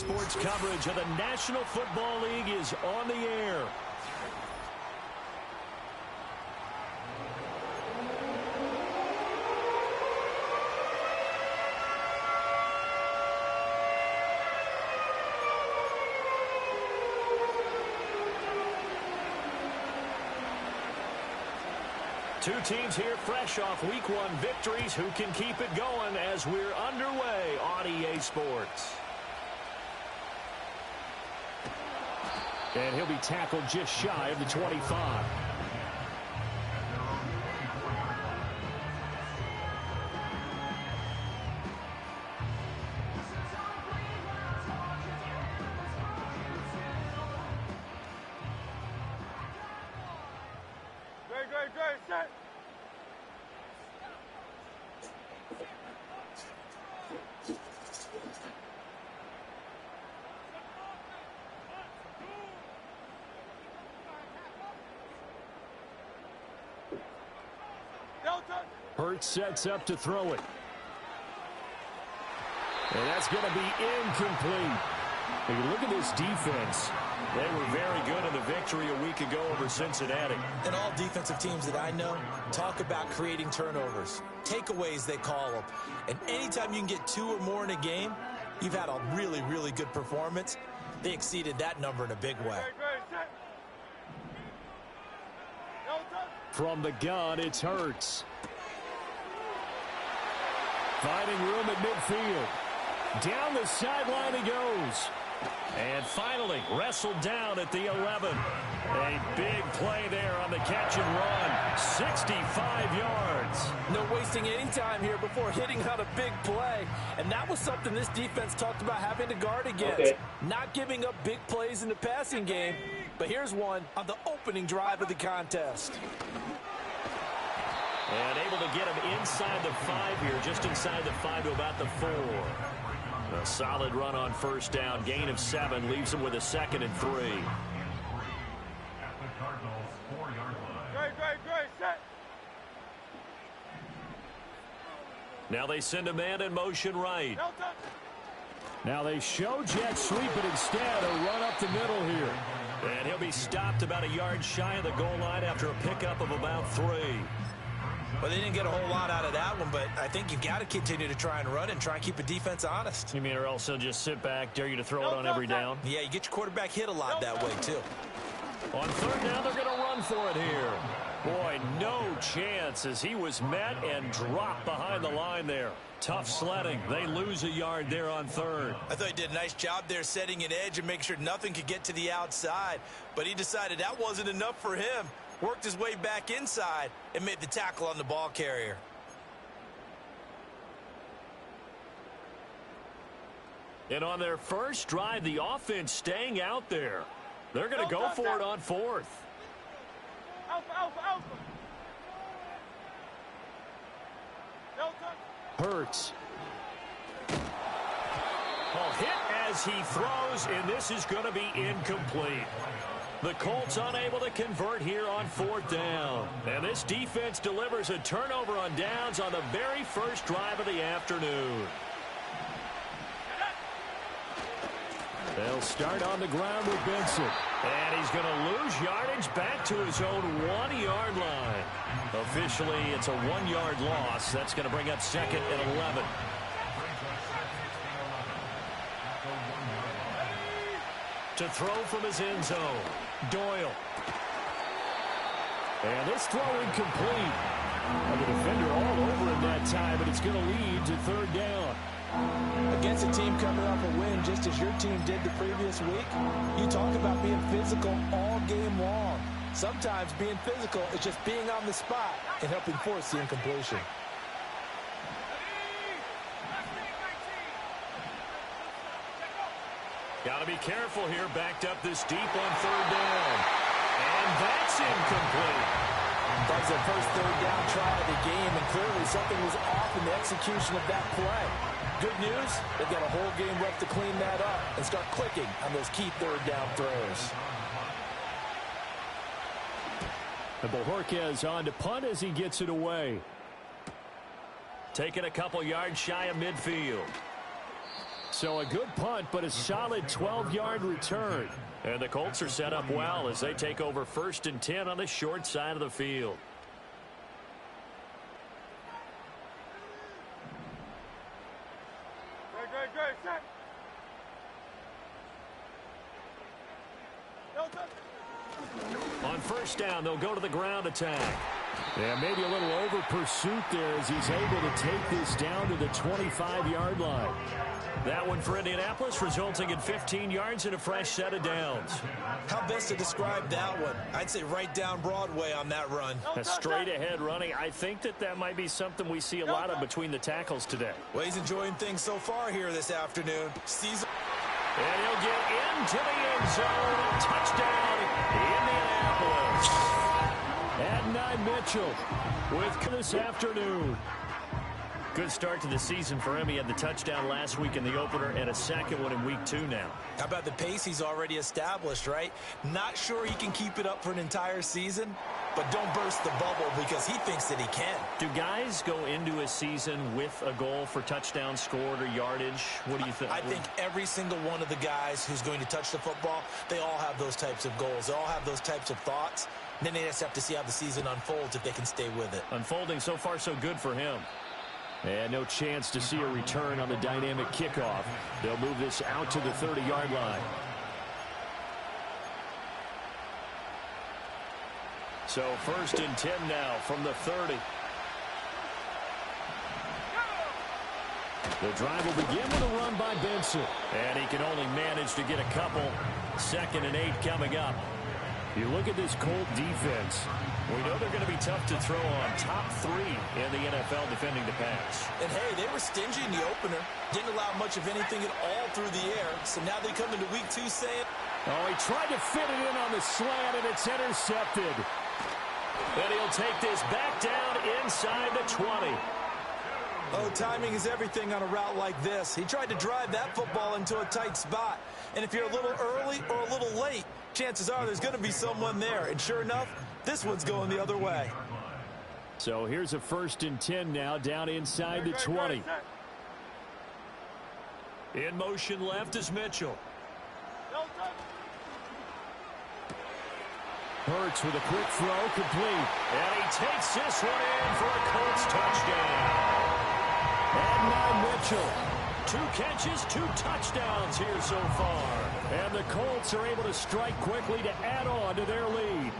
Sports coverage of the National Football League is on the air. Two teams here fresh off Week 1 victories. Who can keep it going as we're underway on EA Sports? And he'll be tackled just shy of the 25. Hurts sets up to throw it. And that's going to be incomplete. If you look at this defense, they were very good in the victory a week ago over Cincinnati. And all defensive teams that I know talk about creating turnovers. Takeaways, they call them. And anytime you can get 2 or more in a game, you've had a really, really good performance. They exceeded that number in a big way. From the gun, it's Hurts. Finding room at midfield. Down the sideline he goes. And finally wrestled down at the 11. A big play there on the catch and run. 65 yards. No wasting any time here before hitting on a big play. And that was something this defense talked about having to guard against. Okay. Not giving up big plays in the passing game. But here's one on the opening drive of the contest. And able to get him inside the 5 here, just inside the 5 to about the 4. A solid run on first down. Gain of 7 leaves him with a 2nd and 3. Now they send a man in motion right. Now they show jet sweep, but instead a run up the middle here. And he'll be stopped about a yard shy of the goal line after a pickup of about 3. Well, they didn't get a whole lot out of that one, but I think you've got to continue to try and run and try and keep a defense honest. You mean or else he'll just sit back, dare you to throw it on every down? Yeah, you get your quarterback hit a lot that way, too. On 3rd down, they're going to run for it here. Boy, no chance as he was met and dropped behind the line there. Tough sledding. They lose a yard there on 3rd. I thought he did a nice job there setting an edge and making sure nothing could get to the outside. But he decided that wasn't enough for him. Worked his way back inside and made the tackle on the ball carrier. And on their first drive, the offense staying out there. They're going to go for it on 4th. Hurts. Well, hit as he throws, and this is going to be incomplete. The Colts unable to convert here on 4th down. And this defense delivers a turnover on downs on the very first drive of the afternoon. They'll start on the ground with Benson. And he's going to lose yardage back to his own 1-yard line. Officially, it's a 1-yard loss. That's going to bring up 2nd and 11. To throw from his end zone. Doyle. And this throw incomplete. And the defender all over him that time, but it's going to lead to 3rd down. Against a team coming off a win just as your team did the previous week, you talk about being physical all game long. Sometimes being physical is just being on the spot and helping force the incompletion. Got to be careful here, backed up this deep on 3rd down. And that's incomplete. That was their first 3rd down try of the game, and clearly something was off in the execution of that play. Good news, they've got a whole game left to clean that up and start clicking on those key 3rd down throws. And Bojorquez on to punt as he gets it away. Taking a couple yards shy of midfield. So a good punt, but a solid 12-yard return. And the Colts are set up well as they take over 1st and 10 on the short side of the field. On 1st down, they'll go to the ground attack. Yeah, maybe a little over pursuit there as he's able to take this down to the 25-yard line. That one for Indianapolis, resulting in 15 yards and a fresh set of downs. How best to describe that one? I'd say right down Broadway on that run. A straight-ahead running. I think that might be something we see a lot of between the tackles today. Well, he's enjoying things so far here this afternoon. Season. And he'll get into the end zone. Touchdown, Indianapolis. And Mitchell with this afternoon. Good start to the season for him. He had the touchdown last week in the opener and a second one in week 2 now. How about the pace he's already established, right? Not sure he can keep it up for an entire season, but don't burst the bubble because he thinks that he can. Do guys go into a season with a goal for touchdowns scored or yardage? What do you think? I think every single one of the guys who's going to touch the football, they all have those types of goals. They all have those types of thoughts. And then they just have to see how the season unfolds if they can stay with it. Unfolding so far so good for him. And no chance to see a return on the dynamic kickoff. They'll move this out to the 30-yard line. So 1st and 10 now from the 30. The drive will begin with a run by Benson. And he can only manage to get a couple. 2nd and 8 coming up. You look at this Colt defense. We know they're going to be tough to throw on. Top 3 in the NFL defending the pass. And, hey, they were stingy in the opener. Didn't allow much of anything at all through the air. So now they come into week 2 saying... Oh, he tried to fit it in on the slant, and it's intercepted. And he'll take this back down inside the 20. Oh, timing is everything on a route like this. He tried to drive that football into a tight spot. And if you're a little early or a little late, chances are there's going to be someone there. And sure enough, this one's going the other way. So here's a 1st and 10 now down inside the 20. In motion left is Mitchell. Hurts with a quick throw, complete. And he takes this one in for a Colts touchdown. And now Mitchell. 2 catches, 2 touchdowns here so far. And the Colts are able to strike quickly to add on to their lead.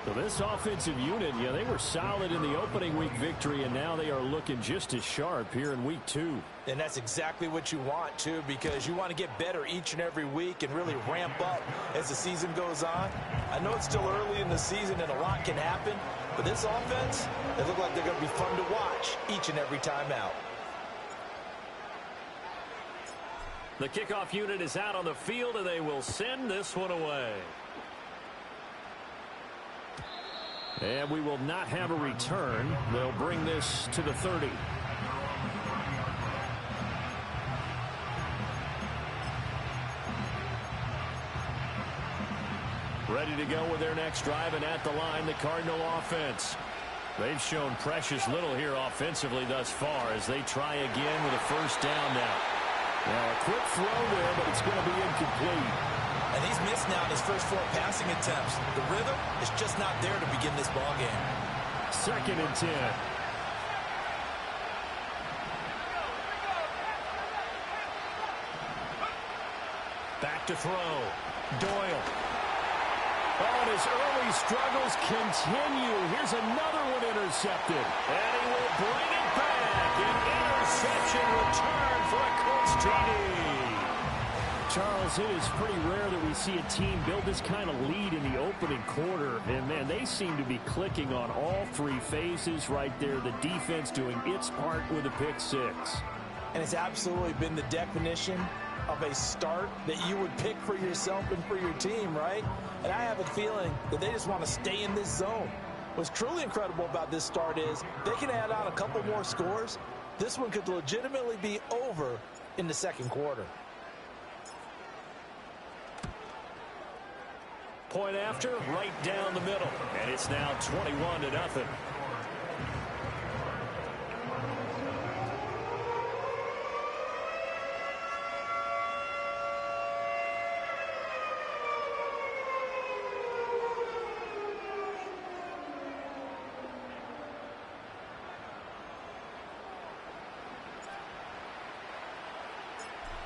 So this offensive unit, yeah, they were solid in the opening week victory, and now they are looking just as sharp here in week 2. And that's exactly what you want, too, because you want to get better each and every week and really ramp up as the season goes on. I know it's still early in the season and a lot can happen, but this offense, they look like they're going to be fun to watch each and every time out. The kickoff unit is out on the field, and they will send this one away. And we will not have a return. They'll bring this to the 30. Ready to go with their next drive, and at the line, the Cardinal offense. They've shown precious little here offensively thus far as they try again with a 1st down now. Now a quick throw there, but it's going to be incomplete. And he's missed now in his first 4 passing attempts. The rhythm is just not there to begin this ball game. 2nd and 10. Back to throw. Doyle. Oh, and his early struggles continue. Here's another one intercepted. And he will bring it back. An interception return for a Colts TD. Charles, it is pretty rare that we see a team build this kind of lead in the opening quarter. And, man, they seem to be clicking on all 3 phases right there. The defense doing its part with a pick 6. And it's absolutely been the definition of a start that you would pick for yourself and for your team, right? And I have a feeling that they just want to stay in this zone. What's truly incredible about this start is they can add on a couple more scores. This one could legitimately be over in the 2nd quarter. Point after, right down the middle. And it's now 21-0.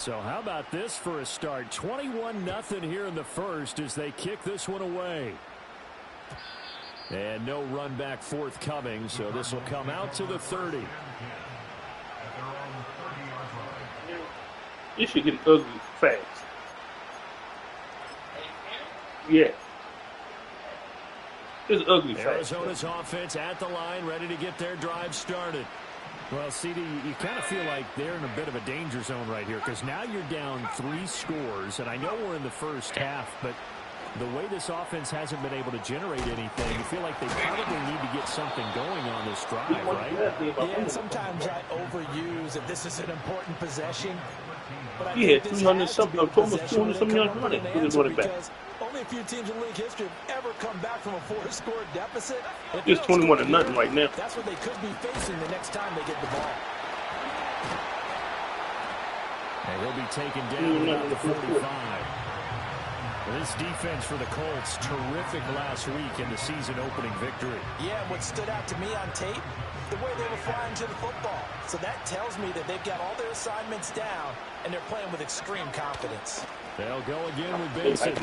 So how about this for a start? 21-0 here in the first as they kick this one away. And no run back forthcoming, so this will come out to the 30. This should get ugly fast. Yeah. It's ugly fast. Arizona's offense at the line, ready to get their drive started. Well, CD, you kind of feel like they're in a bit of a danger zone right here because now you're down 3 scores, and I know we're in the first half, but the way this offense hasn't been able to generate anything, you feel like they probably need to get something going on this drive, right? Yeah, and sometimes I overuse if this is an important possession. But I Yeah, think this 300 has to something, be a almost possession where 200 they something come yards up with running. an Who's answer running back? because only a few teams in league history have ever come back from a 4-score deficit. If It's they don't 21 to score nothing right now. That's what they could be facing the next time they get the ball. And he'll be taken down at the 45. This defense for the Colts, terrific last week in the season-opening victory. Yeah, what stood out to me on tape, the way they were flying to the football. So that tells me that they've got all their assignments down, and they're playing with extreme confidence. They'll go again with Benson.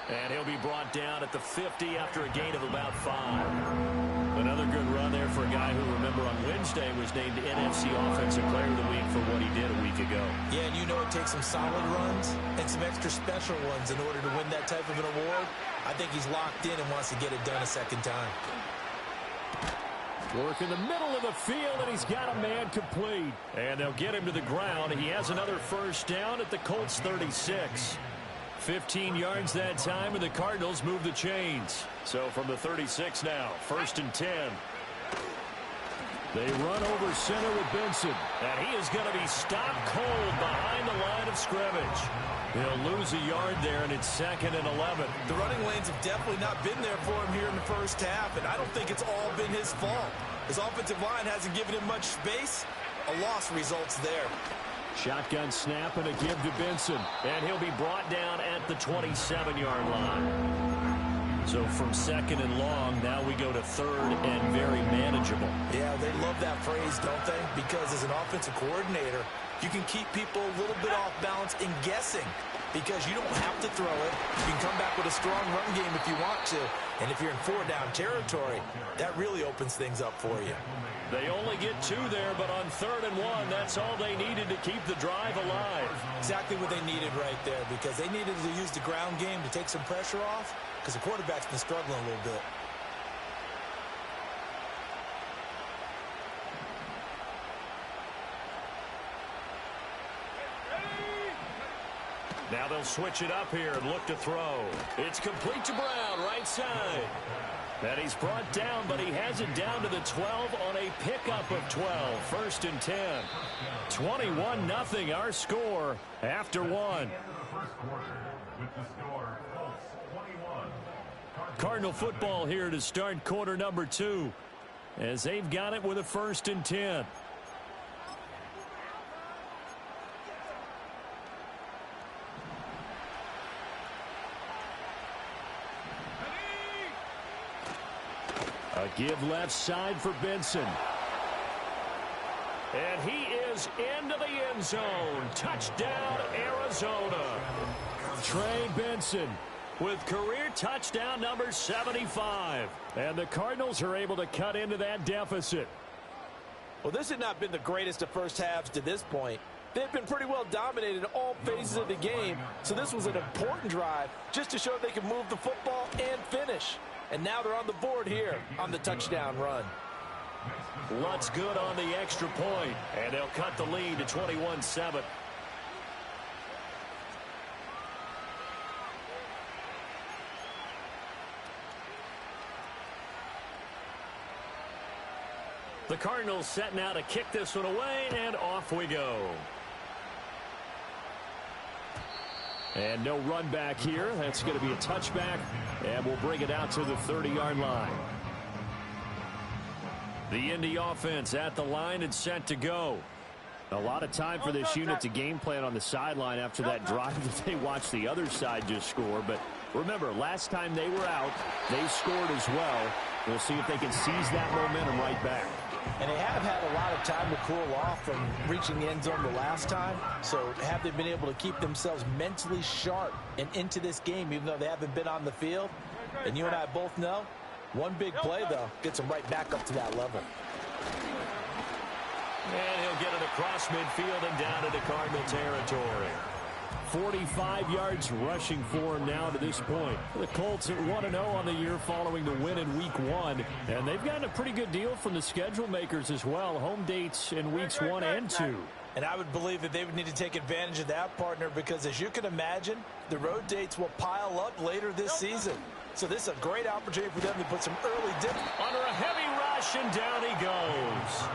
And he'll be brought down at the 50 after a gain of about 5. Another good run there for a guy who, remember, on Wednesday was named NFC Offensive Player of the Week for what he did a week ago. Yeah, and you know it takes some solid runs and some extra special ones in order to win that type of an award. I think he's locked in and wants to get it done a second time. Work in the middle of the field, and he's got a man complete. And they'll get him to the ground. He has another first down at the Colts 36. 15 yards that time, and the Cardinals move the chains. So from the 36 now, 1st and 10. They run over center with Benson, and he is going to be stopped cold behind the line of scrimmage. He'll lose a yard there, and it's 2nd and 11. The running lanes have definitely not been there for him here in the first half, and I don't think it's all been his fault. His offensive line hasn't given him much space. A loss results there. Shotgun snap and a give to Benson, and he'll be brought down at the 27-yard line. So from 2nd and long, now we go to 3rd and very manageable. Yeah, they love that phrase, don't they? Because as an offensive coordinator, you can keep people a little bit off balance and guessing because you don't have to throw it. You can come back with a strong run game if you want to. And if you're in 4-down territory, that really opens things up for you. They only get 2 there, but on 3rd and 1, that's all they needed to keep the drive alive. Exactly what they needed right there because they needed to use the ground game to take some pressure off because the quarterback's been struggling a little bit. Now they'll switch it up here and look to throw. It's complete to Brown, right side. And he's brought down, but he has it down to the 12 on a pickup of 12. 1st and 10. 21-0 our score after 1. Cardinal football here to start quarter number 2 as they've got it with a 1st and 10. A give left side for Benson. And he is into the end zone. Touchdown, Arizona. Trey Benson with career touchdown number 75. And the Cardinals are able to cut into that deficit. Well, this had not been the greatest of first halves to this point. They've been pretty well dominated in all phases of the game, so this was an important drive just to show they can move the football and finish. And now they're on the board here on the touchdown run. Lutz good on the extra point, and they'll cut the lead to 21-7. The Cardinals set now to kick this one away, and off we go. And no run back here. That's going to be a touchback, and we'll bring it out to the 30-yard line. The Indy offense at the line and set to go. A lot of time for this unit to game plan on the sideline after that drive that they watched the other side just score. But remember, last time they were out, they scored as well. We'll see if they can seize that momentum right back. And they have had a lot of time to cool off from reaching the end zone the last time. So have they been able to keep themselves mentally sharp and into this game, even though they haven't been on the field? And you and I both know, one big play, though, gets them right back up to that level. And he'll get it across midfield and down into Cardinal territory. 45 yards rushing for him now to this point. The Colts at 1-0 on the year following the win in Week 1. And they've gotten a pretty good deal from the schedule makers as well. Home dates in Weeks 1 and 2. And I would believe that they would need to take advantage of that, partner, because as you can imagine, the road dates will pile up later this season. So this is a great opportunity for them to put some early dip. Under a heavy rush, and down he goes.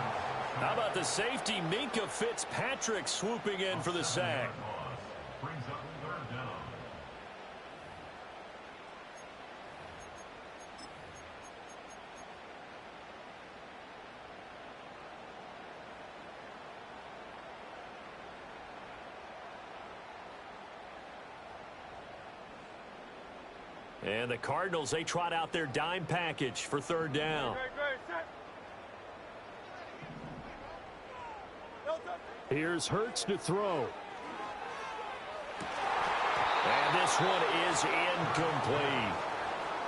How about the safety, Minka Fitzpatrick, swooping in for the sack. And the Cardinals, they trot out their dime package for third down. Here's Hurts to throw. And this one is incomplete.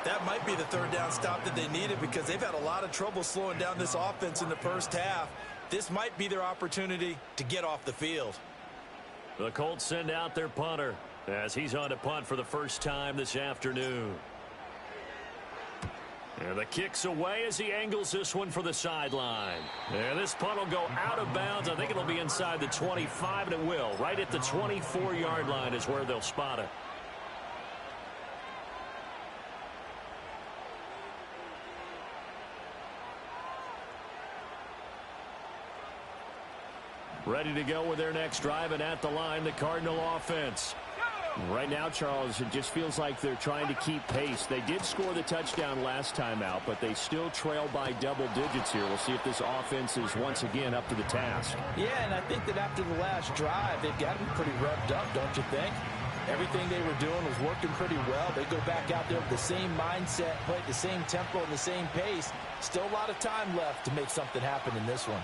That might be the third down stop that they needed because they've had a lot of trouble slowing down this offense in the first half. This might be their opportunity to get off the field. The Colts send out their punter as he's on to punt for the first time this afternoon. And the kick's away as he angles this one for the sideline. And this punt will go out of bounds. I think it'll be inside the 25, and it will. Right at the 24-yard line is where they'll spot it. Ready to go with their next drive, and at the line, the Cardinal offense. Right now, Charles, it just feels like they're trying to keep pace. They did score the touchdown last time out, but they still trail by double digits here. We'll see if this offense is once again up to the task. Yeah, and I think that after the last drive, they've gotten pretty revved up, don't you think? Everything they were doing was working pretty well. They go back out there with the same mindset, play at the same tempo and the same pace. Still a lot of time left to make something happen in this one.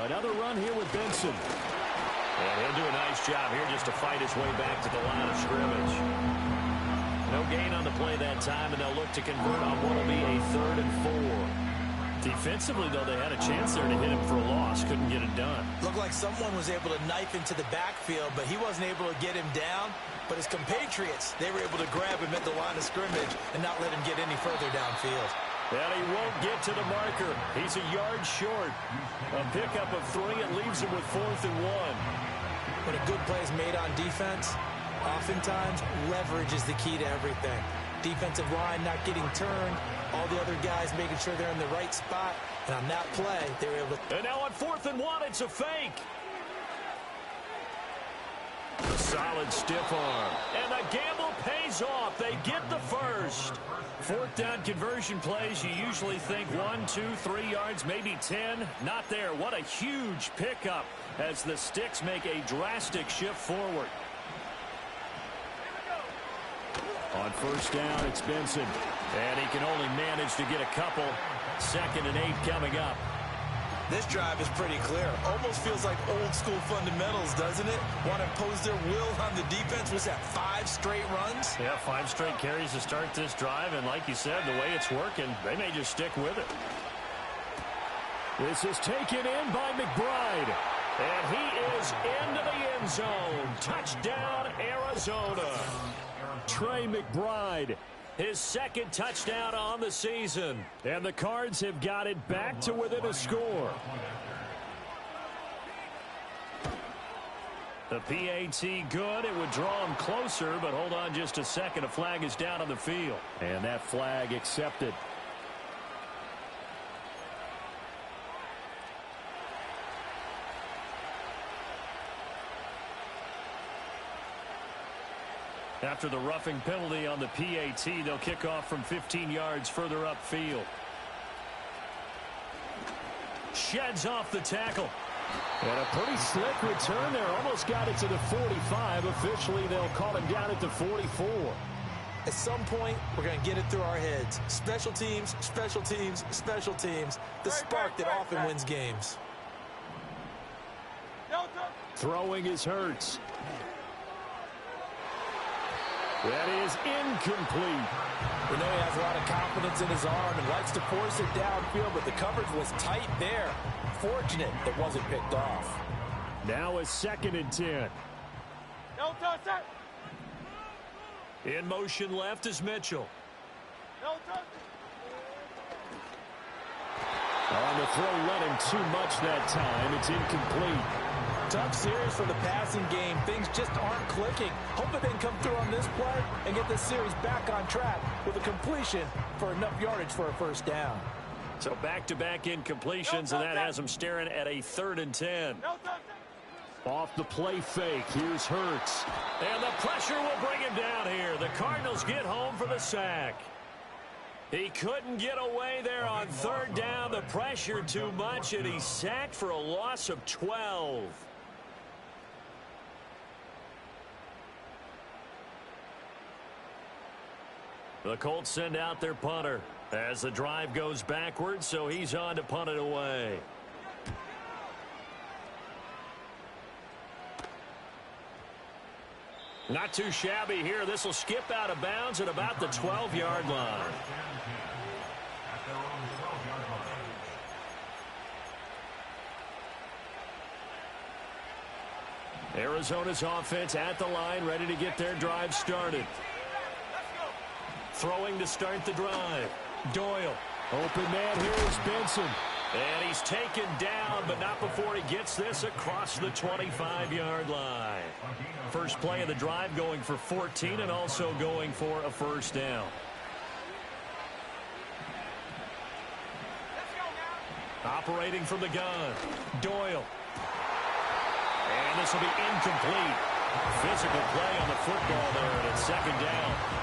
Another run here with Benson. And he'll do a nice job here just to fight his way back to the line of scrimmage. No gain on the play that time, and they'll look to convert on what will be a 3rd and 4. Defensively, though, they had a chance there to hit him for a loss. Couldn't get it done. Looked like someone was able to knife into the backfield, but he wasn't able to get him down. But his compatriots, they were able to grab him at the line of scrimmage and not let him get any further downfield. And he won't get to the marker. He's a yard short. A pickup of 3. It leaves him with 4th and 1. When a good play is made on defense, oftentimes leverage is the key to everything. Defensive line not getting turned, all the other guys making sure they're in the right spot. And on that play, they were able to... And now on 4th and 1, it's a fake. A solid stiff arm. And the gamble pays off. They get the first. 4th down conversion plays, you usually think 1, 2, 3 yards, maybe 10. Not there. What a huge pickup as the Sticks make a drastic shift forward. On 1st down, it's Benson. And he can only manage to get a couple. 2nd and 8 coming up. This drive is pretty clear. Almost feels like old school fundamentals, doesn't it? Want to impose their will on the defense. Was that 5 straight runs? Yeah, 5 straight carries to start this drive. And like you said, the way it's working, they may just stick with it. This is taken in by McBride. And he is into the end zone. Touchdown, Arizona. Trey McBride, his 2nd touchdown on the season. And the Cards have got it back to within a score. The PAT good. It would draw him closer, but hold on just a second. A flag is down on the field. And that flag accepted. After the roughing penalty on the PAT, they'll kick off from 15 yards further upfield. Sheds off the tackle. And a pretty slick return there. Almost got it to the 45. Officially, they'll call him down at the 44. at some point, we're going to get it through our heads. Special teams, special teams, special teams. The spark that often wins games. Throwing is Hurts. That is incomplete. We know he has a lot of confidence in his arm and likes to force it downfield, but the coverage was tight there. Fortunate it wasn't picked off. Now a 2nd and 10. In motion left is Mitchell. On the throw, let him too much that time. It's incomplete. Tough series for the passing game. Things just aren't clicking. Hoping they can come through on this play and get this series back on track with a completion for enough yardage for a first down. So back-to-back incompletions, and that has them staring at a 3rd and 10. Off the play fake, here's Hurts. And the pressure will bring him down here. The Cardinals get home for the sack. He couldn't get away there on 3rd down. The pressure too much, and he's sacked for a loss of 12. The Colts send out their punter as the drive goes backwards, so he's on to punt it away. Not too shabby here. This will skip out of bounds at about the 12-yard line. Arizona's offense at the line, ready to get their drive started. Throwing to start the drive. Doyle. Open man here is Benson. And he's taken down, but not before he gets this across the 25-yard line. First play of the drive going for 14 and also going for a first down. Operating from the gun. Doyle. And this will be incomplete. Physical play on the football there, and it's 2nd down.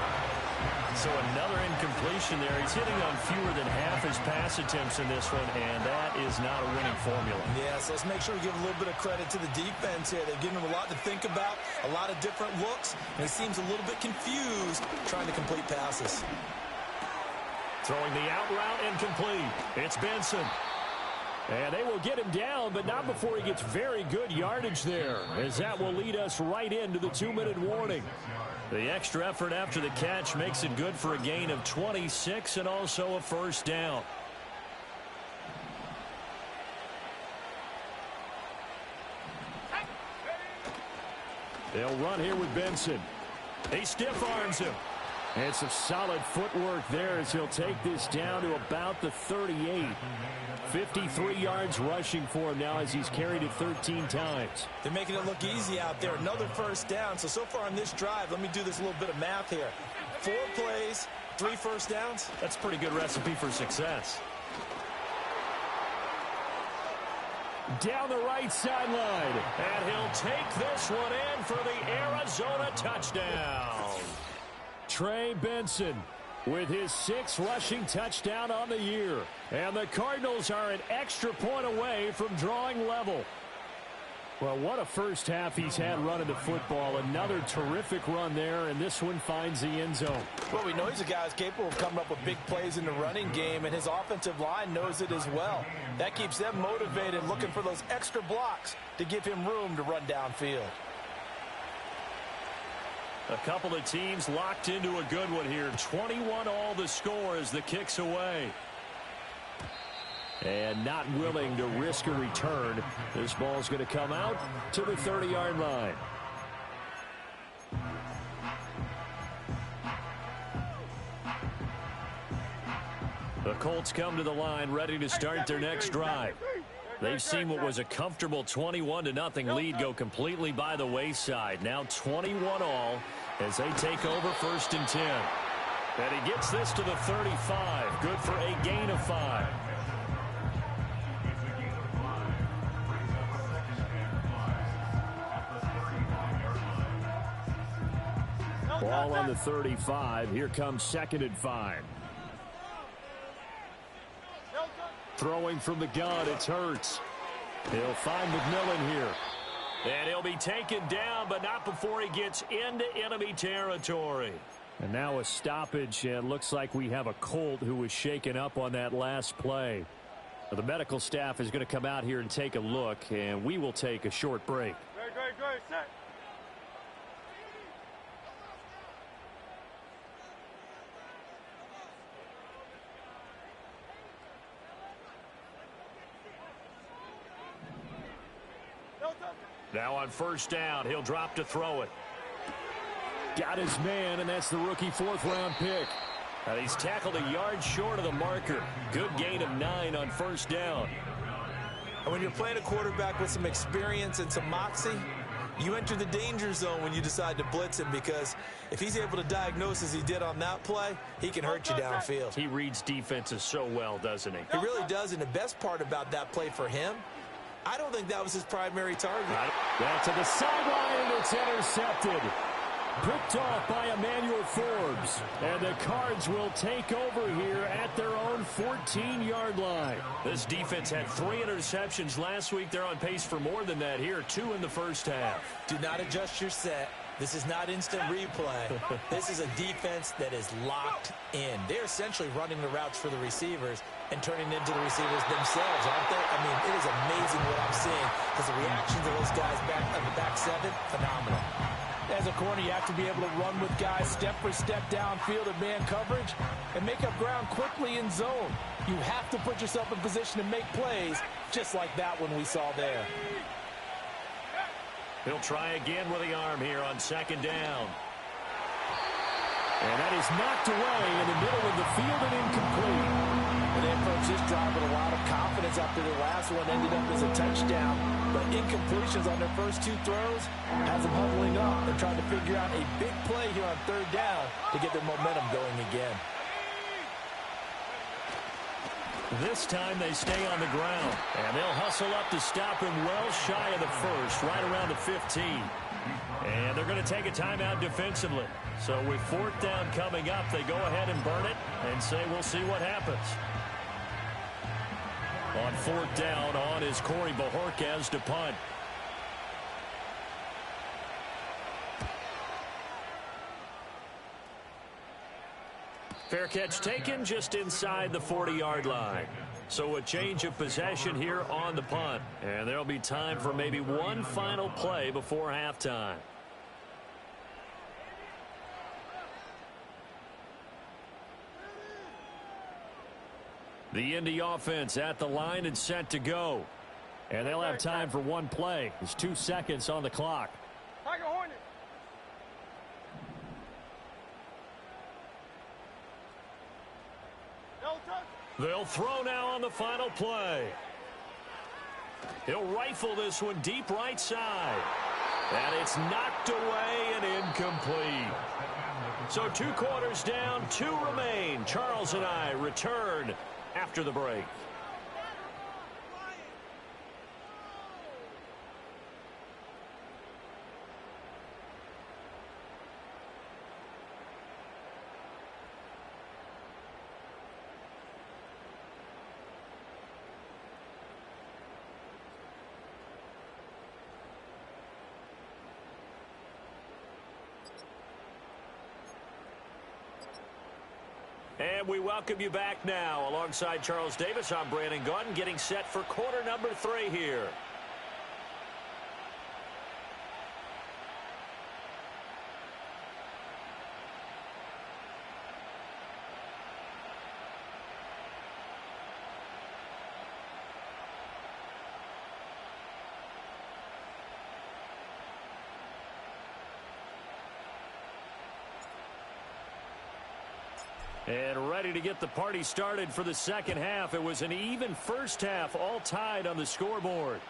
So another incompletion there. He's hitting on fewer than half his pass attempts in this one, and that is not a winning formula. Yeah, so let's make sure we give a little bit of credit to the defense here. They've given him a lot to think about, a lot of different looks, and he seems a little bit confused trying to complete passes. Throwing the out route, incomplete. It's Benson. And they will get him down, but not before he gets very good yardage there, as that will lead us right into the 2-minute warning. The extra effort after the catch makes it good for a gain of 26 and also a first down. They'll run here with Benson. He stiff arms him. And some solid footwork there as he'll take this down to about the 38. 53 yards rushing for him now as he's carried it 13 times. They're making it look easy out there. Another first down. So far on this drive, let me do this little bit of math here. 4 plays, 3 first downs. That's a pretty good recipe for success. Down the right sideline. And he'll take this one in for the Arizona touchdown. Trey Benson with his 6th rushing touchdown on the year. And the Cardinals are an extra point away from drawing level. Well, what a first half he's had running the football. Another terrific run there, and this one finds the end zone. Well, we know he's a guy who's capable of coming up with big plays in the running game, and his offensive line knows it as well. That keeps them motivated, looking for those extra blocks to give him room to run downfield. A couple of teams locked into a good one here. 21 all the score as the kick's away. And not willing to risk a return. This ball's going to come out to the 30-yard line. The Colts come to the line ready to start their next drive. They've seen what was a comfortable 21-0 lead go completely by the wayside. Now 21 all as they take over 1st and 10. And he gets this to the 35. Good for a gain of 5. Ball on the 35. Here comes 2nd and 5. Throwing from the gun, it's Hurts. He'll find McMillan here. And he'll be taken down, but not before he gets into enemy territory. And now a stoppage, and looks like we have a Colt who was shaken up on that last play. The medical staff is going to come out here and take a look, and we will take a short break. Great, set. Now on first down, he'll drop to throw it. Got his man, and that's the rookie fourth-round pick. And he's tackled a yard short of the marker. Good gain of 9 on first down. And when you're playing a quarterback with some experience and some moxie, you enter the danger zone when you decide to blitz him, because if he's able to diagnose as he did on that play, he can hurt you downfield. He reads defenses so well, doesn't he? He really does, and the best part about that play for him, I don't think that was his primary target. That's to the sideline, and it's intercepted. Picked off by Emmanuel Forbes. And the Cards will take over here at their own 14-yard line. This defense had 3 interceptions last week. They're on pace for more than that here. 2 in the first half. Do not adjust your set. This is not instant replay. This is a defense that is locked in. They're essentially running the routes for the receivers and turning into the receivers themselves, aren't they? I mean, it is amazing what I'm seeing, because the reactions of those guys back on the back 7, phenomenal. As a corner, you have to be able to run with guys step for step downfield in man coverage and make up ground quickly in zone. You have to put yourself in position to make plays, just like that one we saw there. He'll try again with the arm here on second down. And that is knocked away in the middle of the field and incomplete. And they approach this drive with a lot of confidence after their last one ended up as a touchdown. But incompletions on their first 2 throws has them huddling up and trying to figure out a big play here on third down to get their momentum going again. This time they stay on the ground, and they'll hustle up to stop him well shy of the first, right around the 15. And they're going to take a timeout defensively. So with fourth down coming up, they go ahead and burn it and say we'll see what happens. On fourth down, on is Corey Bajorquez to punt. Fair catch taken just inside the 40-yard line. So a change of possession here on the punt. And there'll be time for maybe one final play before halftime. The Indy offense at the line and set to go. And they'll have time for one play. There's 2 seconds on the clock. Tiger Hornet. They'll throw now on the final play. He'll rifle this one deep right side. And it's knocked away and incomplete. So 2 quarters down, 2 remain. Charles and I return after the break. And we welcome you back now. Alongside Charles Davis, I'm Brandon Gaudin, getting set for quarter number 3 here. And ready to get the party started for the second half. It was an even first half, all tied on the scoreboard.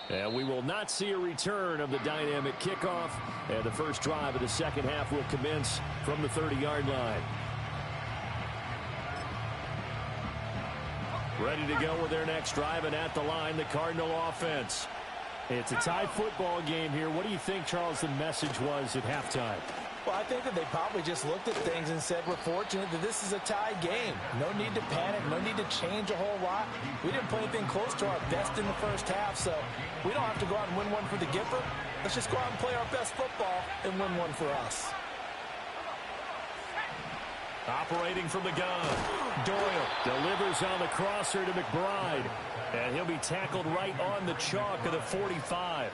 And we will not see a return of the dynamic kickoff. And the first drive of the second half will commence from the 30-yard line. Ready to go with their next drive, and at the line, the Cardinal offense. It's a tie football game here. What do you think, Charles, the message was at halftime? Well, I think that they probably just looked at things and said, we're fortunate that this is a tie game. No need to panic. No need to change a whole lot. We didn't play anything close to our best in the first half, so we don't have to go out and win one for the Gipper. Let's just go out and play our best football and win one for us. Operating from the gun. Doyle delivers on the crosser to McBride. And he'll be tackled right on the chalk of the 45.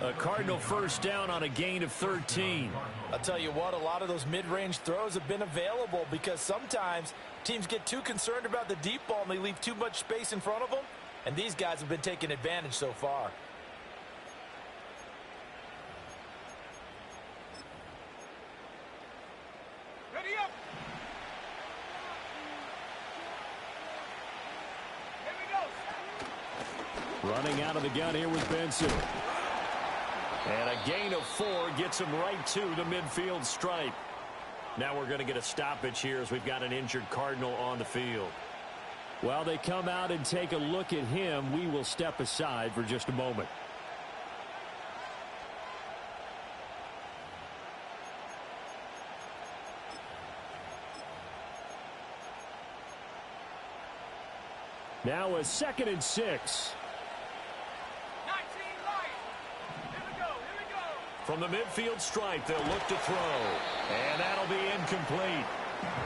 A Cardinal first down on a gain of 13. I'll tell you what, a lot of those mid-range throws have been available because sometimes teams get too concerned about the deep ball and they leave too much space in front of them. And these guys have been taking advantage so far. Ready up. Here we go. Running out of the gun here with Benson. And a gain of 4 gets him right to the midfield stripe. Now we're going to get a stoppage here as we've got an injured Cardinal on the field. While they come out and take a look at him, we will step aside for just a moment. Now a 2nd and 6. From the midfield stripe, they'll look to throw. And that'll be incomplete.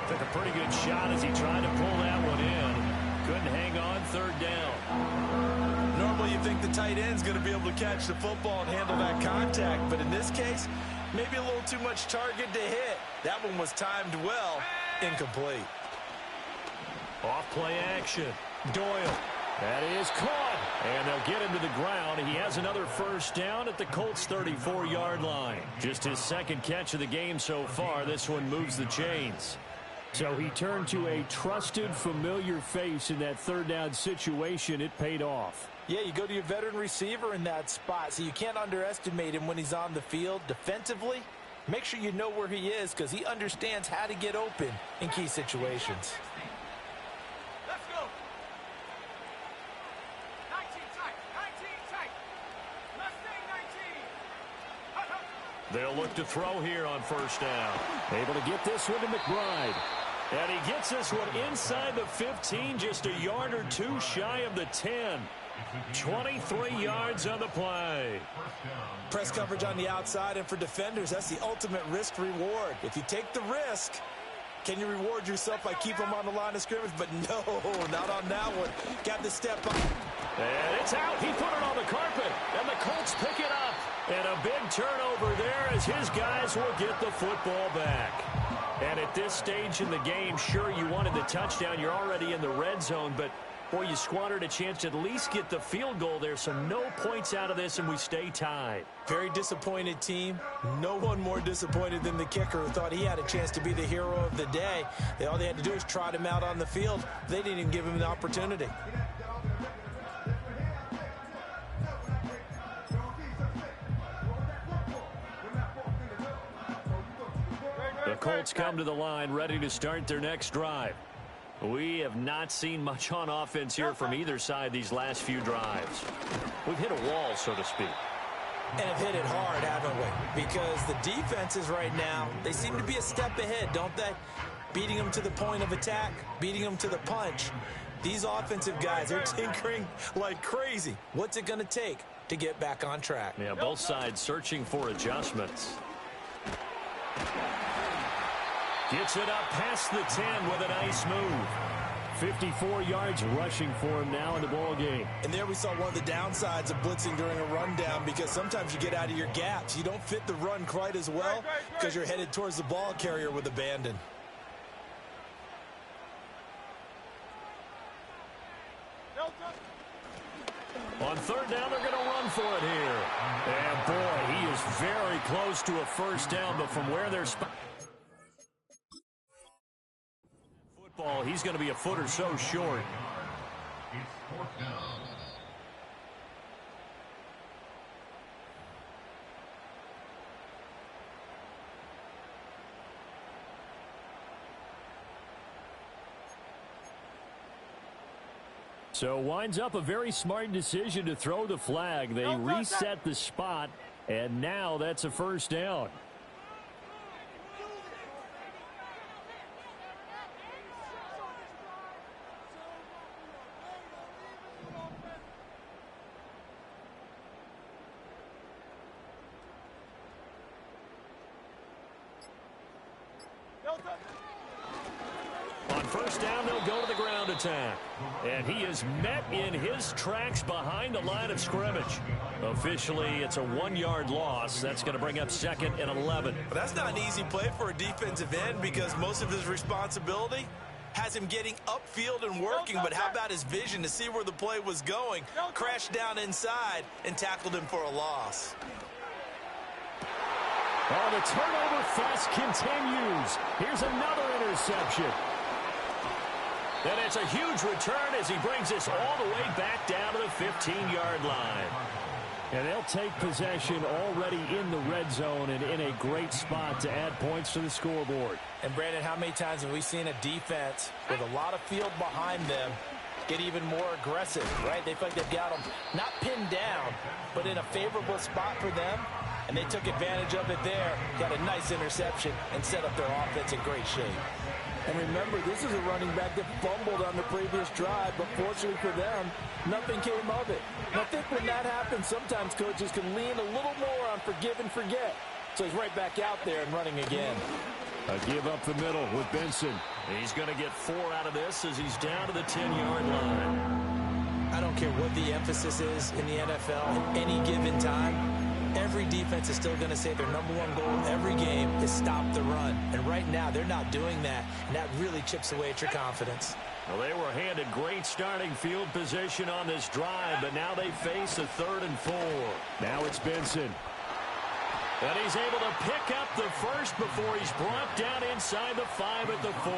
Took a pretty good shot as he tried to pull that one in. Couldn't hang on 3rd down. Normally you think the tight end's going to be able to catch the football and handle that contact, but in this case, maybe a little too much target to hit. That one was timed well. Incomplete. Off play action. Doyle. That is caught. And they'll get him to the ground. He has another first down at the Colts' 34-yard line. Just his 2nd catch of the game so far. This one moves the chains. So he turned to a trusted, familiar face in that 3rd down situation. It paid off. Yeah, you go to your veteran receiver in that spot, so you can't underestimate him when he's on the field defensively. Make sure you know where he is because he understands how to get open in key situations. Let's go. 19 tight. 19 tight. Mustang 19. They'll look to throw here on first down. Able to get this one to McBride. And he gets this one inside the 15, just a yard or 2 shy of the 10. 23 yards on the play. Press coverage on the outside, and for defenders, that's the ultimate risk reward. If you take the risk, can you reward yourself by keeping them on the line of scrimmage? But no, not on that one. Got to step up. And it's out. He put it on the carpet, and the Colts pick it up. And a big turnover there as his guys will get the football back. And at this stage in the game, sure, you wanted the touchdown. You're already in the red zone, but boy, you squandered a chance to at least get the field goal there, so no points out of this, and we stay tied. Very disappointed team. No one more disappointed than the kicker who thought he had a chance to be the hero of the day. All they had to do was trot him out on the field. They didn't even give him the opportunity. The Colts come to the line ready to start their next drive. We have not seen much on offense here from either side these last few drives. We've hit a wall, so to speak. And have hit it hard, haven't we? Because the defenses right now, they seem to be a step ahead, don't they? Beating them to the point of attack, beating them to the punch. These offensive guys are tinkering like crazy. What's it going to take to get back on track? Yeah, both sides searching for adjustments. Gets it up past the 10 with a nice move. 54 yards rushing for him now in the ball game. And there we saw one of the downsides of blitzing during a rundown, because sometimes you get out of your gaps. You don't fit the run quite as well because you're headed towards the ball carrier with abandon. On 3rd down, they're going to run for it here. And boy, he is very close to a first down, but from where they're football, he's going to be a foot or so short. So winds up a very smart decision to throw the flag. They reset the spot, and now that's a first down. first down, they'll go to the ground attack. And he is met in his tracks behind the line of scrimmage. Officially, it's a 1-yard loss. That's going to bring up 2nd and 11. But that's not an easy play for a defensive end because most of his responsibility has him getting upfield and working. But how about his vision to see where the play was going? Crashed down inside and tackled him for a loss. Oh, the turnover fest continues. Here's another interception. And it's a huge return as he brings us all the way back down to the 15-yard line. And they'll take possession already in the red zone and in a great spot to add points to the scoreboard. And, Brandon, how many times have we seen a defense with a lot of field behind them get even more aggressive, right? They feel like they've got them not pinned down, but in a favorable spot for them. And they took advantage of it there, got a nice interception, and set up their offense in great shape. And remember, this is a running back that fumbled on the previous drive, but fortunately for them, nothing came of it. And I think when that happens, sometimes coaches can lean a little more on forgive and forget. So he's right back out there and running again. A give up the middle with Benson. He's going to get 4 out of this as he's down to the 10-yard line. I don't care what the emphasis is in the NFL at any given time. Every defense is still going to say their #1 goal every game is stop the run. And right now, they're not doing that, and that really chips away at your confidence. Well, they were handed great starting field position on this drive, but now they face a 3rd and 4. Now it's Benson. And he's able to pick up the first before he's brought down inside the 5 at the 4.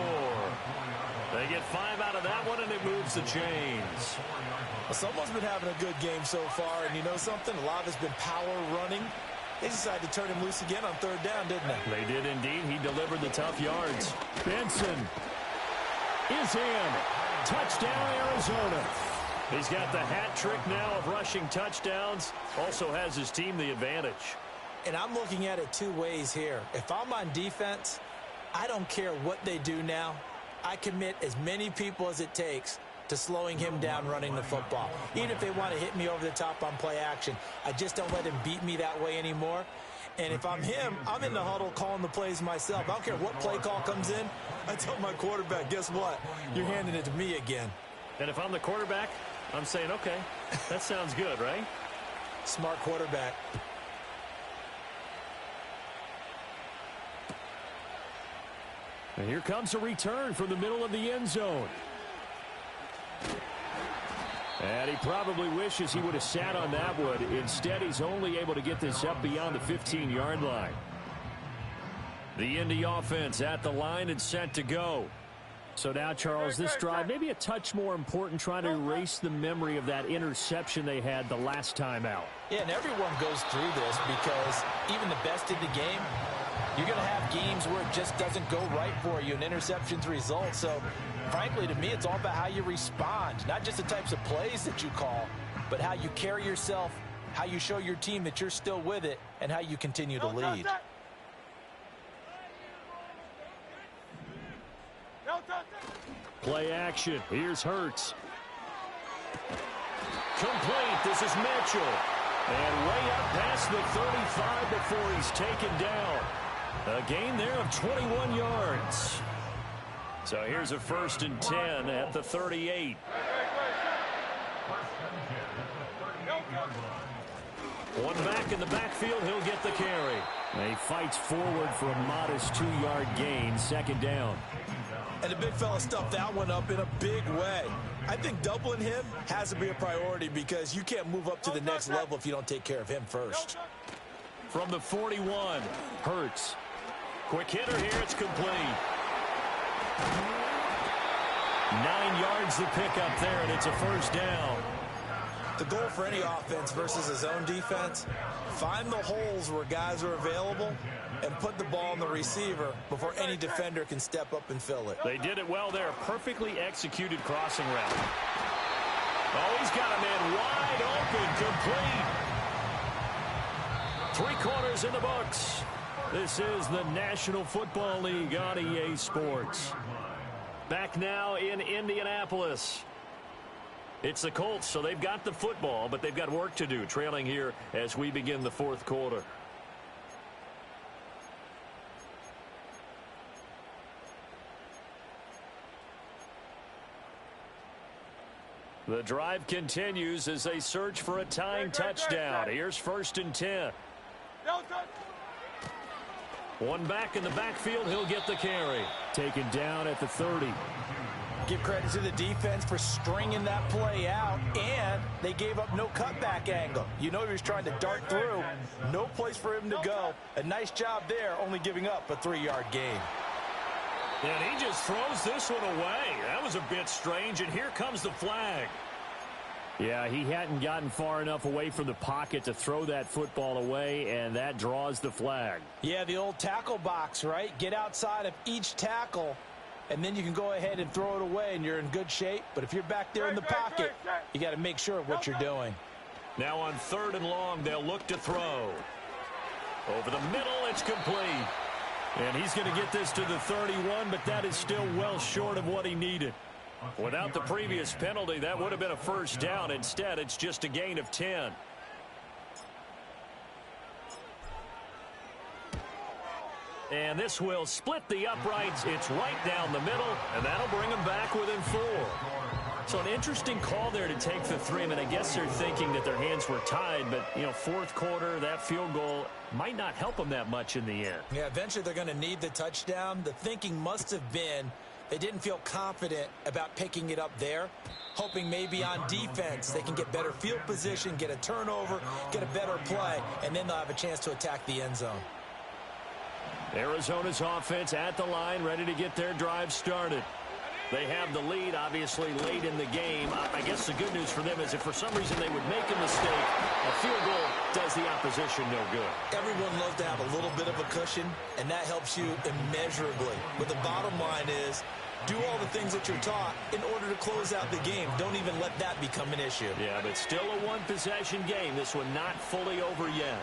They get 5 out of that one, and it moves the chains. Well, someone's been having a good game so far, and you know something? A lot has been power running. They decided to turn him loose again on 3rd down, didn't they? They did indeed. He delivered the tough yards. Benson is in. Touchdown, Arizona. He's got the hat trick now of rushing touchdowns. Also has his team the advantage. And I'm looking at it 2 ways here. If I'm on defense, I don't care what they do now. I commit as many people as it takes to slowing him down running the football. Even if they want to hit me over the top on play action, I just don't let him beat me that way anymore. And if I'm him, I'm in the huddle calling the plays myself. I don't care what play call comes in. I tell my quarterback, guess what? You're handing it to me again. And if I'm the quarterback, I'm saying, okay, that sounds good, right? Smart quarterback. And here comes a return from the middle of the end zone. And he probably wishes he would have sat on that one. Instead, he's only able to get this up beyond the 15-yard line. The Indy offense at the line and set to go. So now, Charles, this drive maybe a touch more important, trying to erase the memory of that interception they had the last time out. Yeah, and everyone goes through this because even the best in the game, you're going to have games where it just doesn't go right for you, and interceptions result. So, frankly, to me, it's all about how you respond, not just the types of plays that you call, but how you carry yourself, how you show your team that you're still with it, and how you continue to lead. Play action. Here's Hurts. Complete. This is Mitchell. And way up past the 35 before he's taken down. A gain there of 21 yards. So here's a 1st and 10 at the 38. One back in the backfield, he'll get the carry. And he fights forward for a modest 2-yard gain, 2nd down. And the big fella stuffed that one up in a big way. I think doubling him has to be a priority because you can't move up to the next level if you don't take care of him first. From the 41, Hurts. Quick hitter here, it's complete. 9 yards to pick up there, and it's a 1st down. The goal for any offense versus his own defense, find the holes where guys are available and put the ball on the receiver before any defender can step up and fill it. They did it well there. Perfectly executed crossing route. Oh, he's got a man wide open, complete. 3 quarters in the books. This is the National Football League on EA Sports. Back now in Indianapolis. It's the Colts, so they've got the football, but they've got work to do, trailing here as we begin the 4th quarter. The drive continues as they search for a tying touchdown. Here's 1st and 10. One back in the backfield. He'll get the carry. Taken down at the 30. Give credit to the defense for stringing that play out, and they gave up no cutback angle. You know he was trying to dart through. No place for him to go. A nice job there, only giving up a 3-yard gain. And he just throws this one away. That was a bit strange, and here comes the flag. Yeah, he hadn't gotten far enough away from the pocket to throw that football away, and that draws the flag. Yeah, the old tackle box, right? Get outside of each tackle, and then you can go ahead and throw it away, and you're in good shape. But if you're back there in the pocket, you got to make sure of what you're doing. Now on 3rd and long, they'll look to throw. Over the middle, it's complete. And he's going to get this to the 31, but that is still well short of what he needed. Without the previous penalty, that would have been a 1st down. Instead, it's just a gain of 10. And this will split the uprights. It's right down the middle, and that'll bring them back within 4. So an interesting call there to take the 3. I mean, I guess they're thinking that their hands were tied, but, you know, 4th quarter, that field goal might not help them that much in the end. Yeah, eventually they're going to need the touchdown. The thinking must have been they didn't feel confident about picking it up there, hoping maybe on defense they can get better field position, get a turnover, get a better play, and then they'll have a chance to attack the end zone. Arizona's offense at the line, ready to get their drive started. They have the lead, obviously, late in the game. I guess the good news for them is if for some reason they would make a mistake, a field goal does the opposition no good. Everyone loves to have a little bit of a cushion, and that helps you immeasurably. But the bottom line is, do all the things that you're taught in order to close out the game. Don't even let that become an issue. Yeah, but still a one-possession game. This one not fully over yet.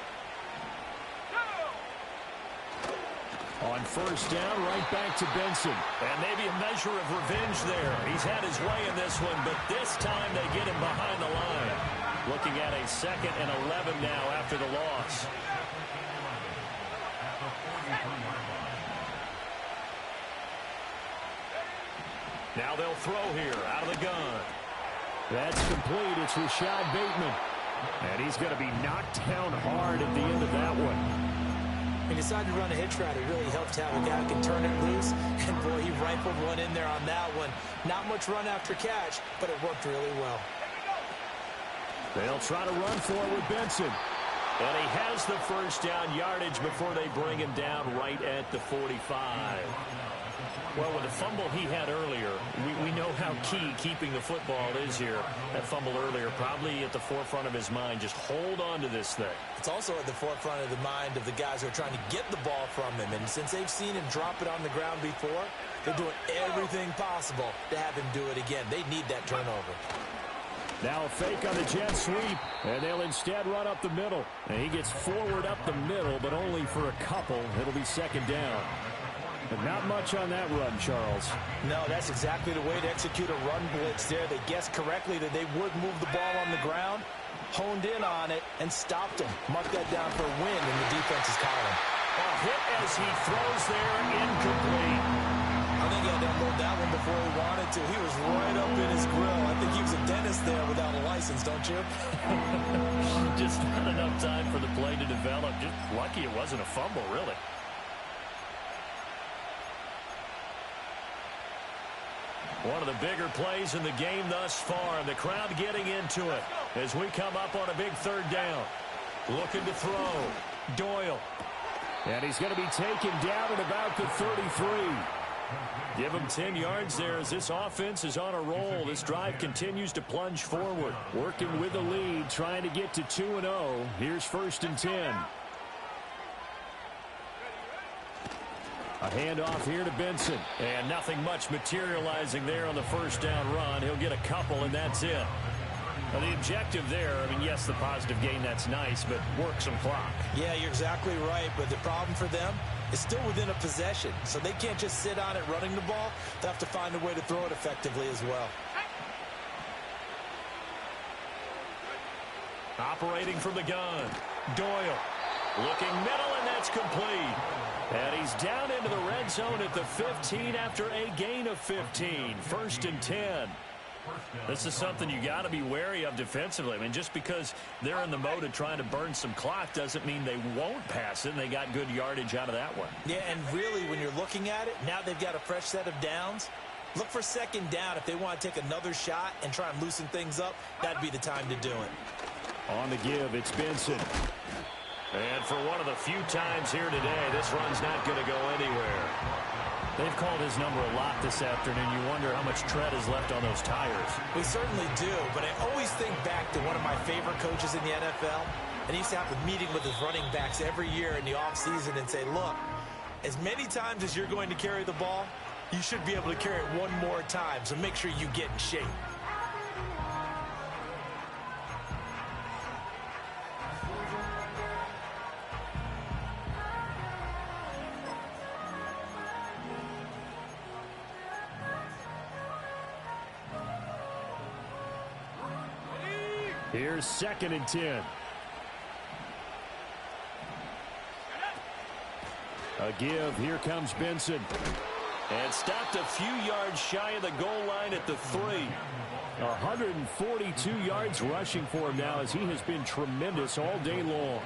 On 1st down, right back to Benson. And maybe a measure of revenge there. He's had his way in this one, but this time they get him behind the line. Looking at a 2nd and 11 now after the loss. Now they'll throw here out of the gun. That's complete. It's Rashad Bateman. And he's going to be knocked down hard at the end of that one. He decided to run a hitch route. It really helped to have a guy who can turn it loose. And, boy, he rifled one in there on that one. Not much run after catch, but it worked really well. They'll try to run for it with Benson. And he has the 1st down yardage before they bring him down right at the 45. Well, with the fumble he had earlier, we know how key keeping the football is here. That fumble earlier probably at the forefront of his mind. Just hold on to this thing. It's also at the forefront of the mind of the guys who are trying to get the ball from him. And since they've seen him drop it on the ground before, they're doing everything possible to have him do it again. They need that turnover. Now a fake on the jet sweep, and they'll instead run up the middle. And he gets forward up the middle, but only for a couple. It'll be 2nd down. But not much on that run, Charles. No, that's exactly the way to execute a run blitz there. They guessed correctly that they would move the ball on the ground, honed in on it, and stopped him. Mark that down for a win in the defense's column. A hit as he throws there, incomplete. I think he had to unload that one before he wanted to. He was right up in his grill. I think he was a dentist there without a license, don't you? Just not enough time for the play to develop. Just lucky it wasn't a fumble, really. One of the bigger plays in the game thus far. The crowd getting into it as we come up on a big 3rd down. Looking to throw. Doyle. And he's going to be taken down at about the 33. Give him 10 yards there as this offense is on a roll. This drive continues to plunge forward. Working with the lead, trying to get to 2-0. Here's 1st and 10. A handoff here to Benson. And nothing much materializing there on the 1st down run. He'll get a couple, and that's it. Now, the objective there, I mean, yes, the positive gain, that's nice, but work some clock. Yeah, you're exactly right, but the problem for them is still within a possession, so they can't just sit on it running the ball. They have to find a way to throw it effectively as well. Operating from the gun. Doyle. Looking middle, and that's complete. And he's down into the red zone at the 15 after a gain of 15. 1st and 10. This is something you got to be wary of defensively. I mean, just because they're in the mode of trying to burn some clock doesn't mean they won't pass it, and they got good yardage out of that one. Yeah, and really, when you're looking at it, now they've got a fresh set of downs. Look for second down if they want to take another shot and try and loosen things up. That'd be the time to do it. On the give, it's Benson. And for one of the few times here today, this run's not going to go anywhere. They've called his number a lot this afternoon. You wonder how much tread is left on those tires. We certainly do, but I always think back to one of my favorite coaches in the NFL, and he used to have a meeting with his running backs every year in the offseason and say, look, as many times as you're going to carry the ball, you should be able to carry it one more time, so make sure you get in shape. Here's 2nd and 10. A give. Here comes Benson. And stopped a few yards shy of the goal line at the 3. 142 yards rushing for him now as he has been tremendous all day long.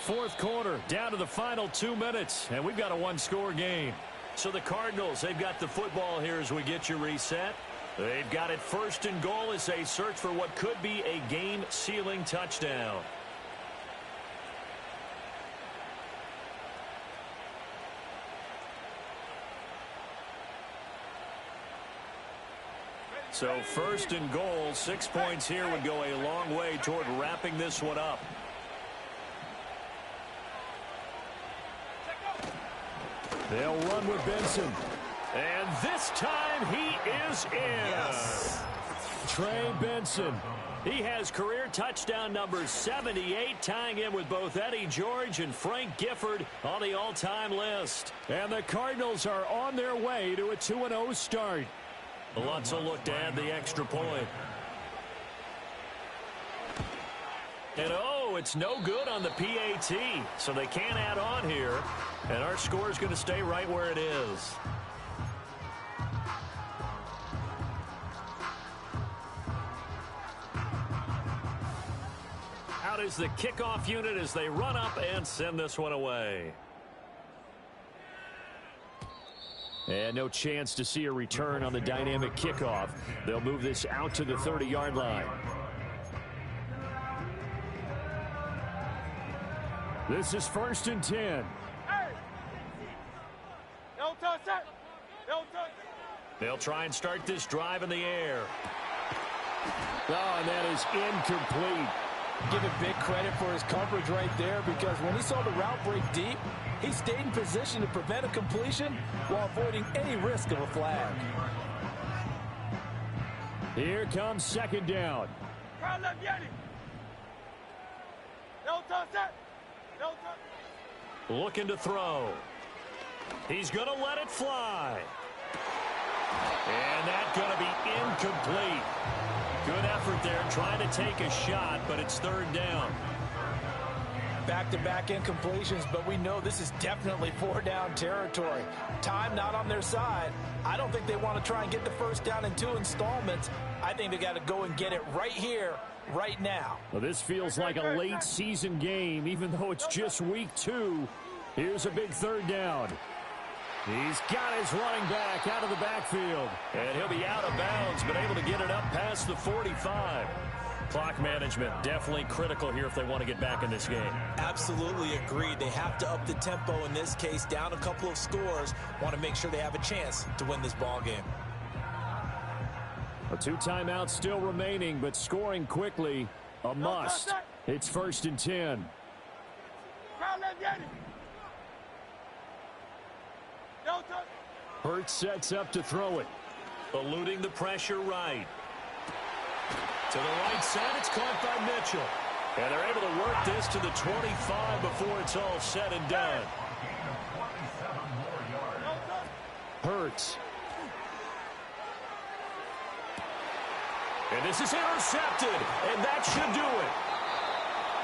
4th quarter, down to the final 2 minutes, and we've got a one-score game. So the Cardinals, they've got the football here as we get you reset. They've got it 1st and goal as they search for what could be a game-sealing touchdown. So 1st and goal, 6 points here would go a long way toward wrapping this one up. They'll run with Benson. And this time he is in. Yes. Trey Benson. He has career touchdown number 78, tying in with both Eddie George and Frank Gifford on the all-time list. And the Cardinals are on their way to a 2-0 start. Lutz will look to add the extra point. And oh, it's no good on the PAT, so they can't add on here. And our score is going to stay right where it is. Out is the kickoff unit as they run up and send this one away. And no chance to see a return on the dynamic kickoff. They'll move this out to the 30-yard line. This is 1st and 10. They'll try and start this drive in the air. Oh, and that is incomplete. Give him big credit for his coverage right there, because when he saw the route break deep, he stayed in position to prevent a completion while avoiding any risk of a flag. Here comes 2nd down. Looking to throw. He's going to let it fly. And that's going to be incomplete. Good effort there trying to take a shot, but it's 3rd down. Back-to-back incompletions, but we know this is definitely 4-down territory. Time not on their side. I don't think they want to try and get the 1st down in 2 installments. I think they got to go and get it right here, right now. Well, this feels like a late season game, even though it's just week 2. Here's a big 3rd down. He's got his running back out of the backfield. And he'll be out of bounds, but able to get it up past the 45. Clock management definitely critical here if they want to get back in this game. Absolutely agreed. They have to up the tempo in this case, down a couple of scores. Want to make sure they have a chance to win this ball game. 2 timeouts still remaining, but scoring quickly a must. It's 1st and 10. Hurts sets up to throw it. Eluding the pressure right. To the right side, it's caught by Mitchell. And they're able to work this to the 25 before it's all said and done. Hurts. And this is intercepted, and that should do it.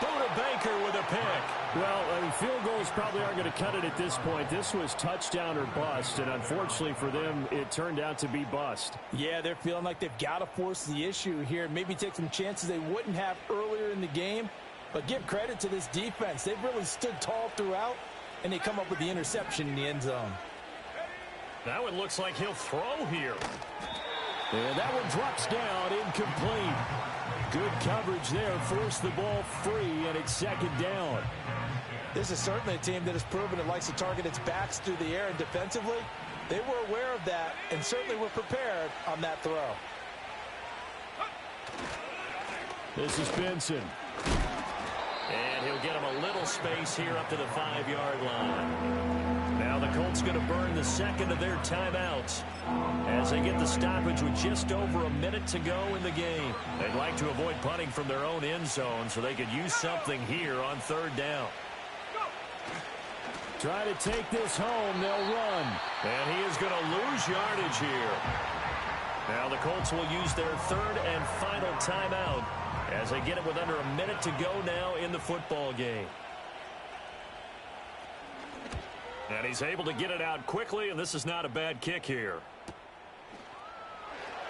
Buda Baker with a pick. Well, I mean, field goals probably aren't going to cut it at this point. This was touchdown or bust, and unfortunately for them, it turned out to be bust. Yeah, they're feeling like they've got to force the issue here, maybe take some chances they wouldn't have earlier in the game. But give credit to this defense. They've really stood tall throughout, and they come up with the interception in the end zone. That one looks like he'll throw here. And that one drops down, incomplete. Good coverage there, forced the ball free, and it's second down. This is certainly a team that has proven it likes to target its backs through the air, and defensively, they were aware of that and certainly were prepared on that throw. This is Benson. And he'll get him a little space here up to the 5-yard line. Now the Colts going to burn the second of their timeouts as they get the stoppage with just over a minute to go in the game. They'd like to avoid punting from their own end zone so they could use something here on third down. Try to take this home. They'll run. And he is going to lose yardage here. Now the Colts will use their third and final timeout as they get it with under a minute to go now in the football game. And he's able to get it out quickly, and this is not a bad kick here.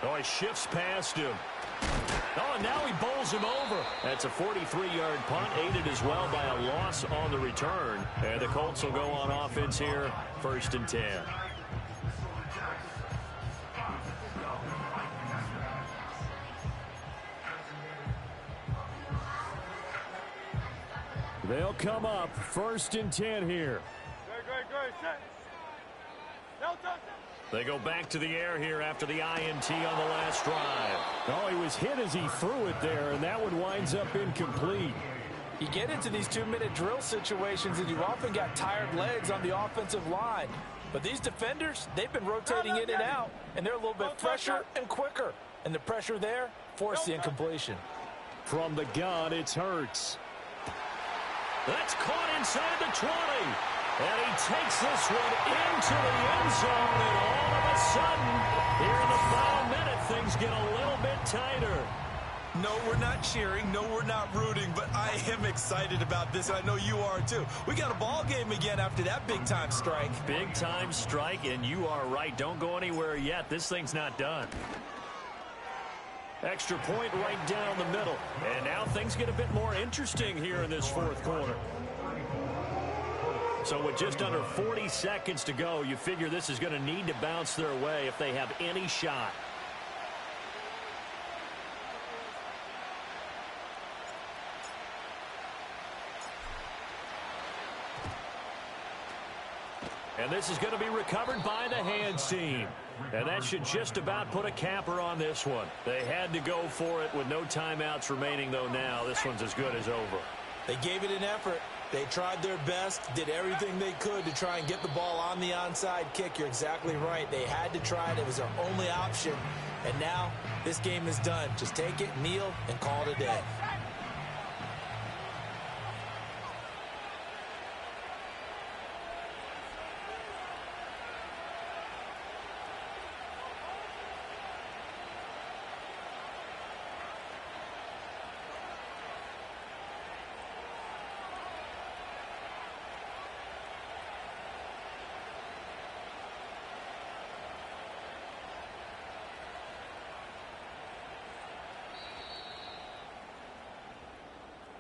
Oh, he shifts past him. Oh, and now he bowls him over. That's a 43-yard punt, aided as well by a loss on the return. And the Colts will go on offense here, 1st and 10. They'll come up 1st and 10 here. They go back to the air here after the INT on the last drive. Oh, he was hit as he threw it there, and that one winds up incomplete. You get into these 2-minute drill situations, and you've often got tired legs on the offensive line. But these defenders, they've been rotating in and out, and they're a little bit fresher and quicker. And the pressure there forced the incompletion. From the gun, it's Hurts. That's caught inside the 20. And he takes this one into the end zone. And all of a sudden, here in the final minute, things get a little bit tighter. No, we're not cheering. No, we're not rooting. But I am excited about this, and I know you are too. We got a ball game again after that big-time strike. Big-time strike, and you are right. Don't go anywhere yet. This thing's not done. Extra point right down the middle. And now things get a bit more interesting here in this 4th quarter. So with just under 40 seconds to go, you figure this is going to need to bounce their way if they have any shot. And this is going to be recovered by the hands team. And that should just about put a capper on this one. They had to go for it with no timeouts remaining, though now this one's as good as over. They gave it an effort. They tried their best, did everything they could to try and get the ball on the onside kick. You're exactly right. They had to try it. It was their only option. And now this game is done. Just take it, kneel, and call it a day.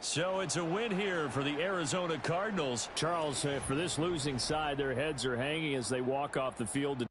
So it's a win here for the Arizona Cardinals. Charles, for this losing side, their heads are hanging as they walk off the field today.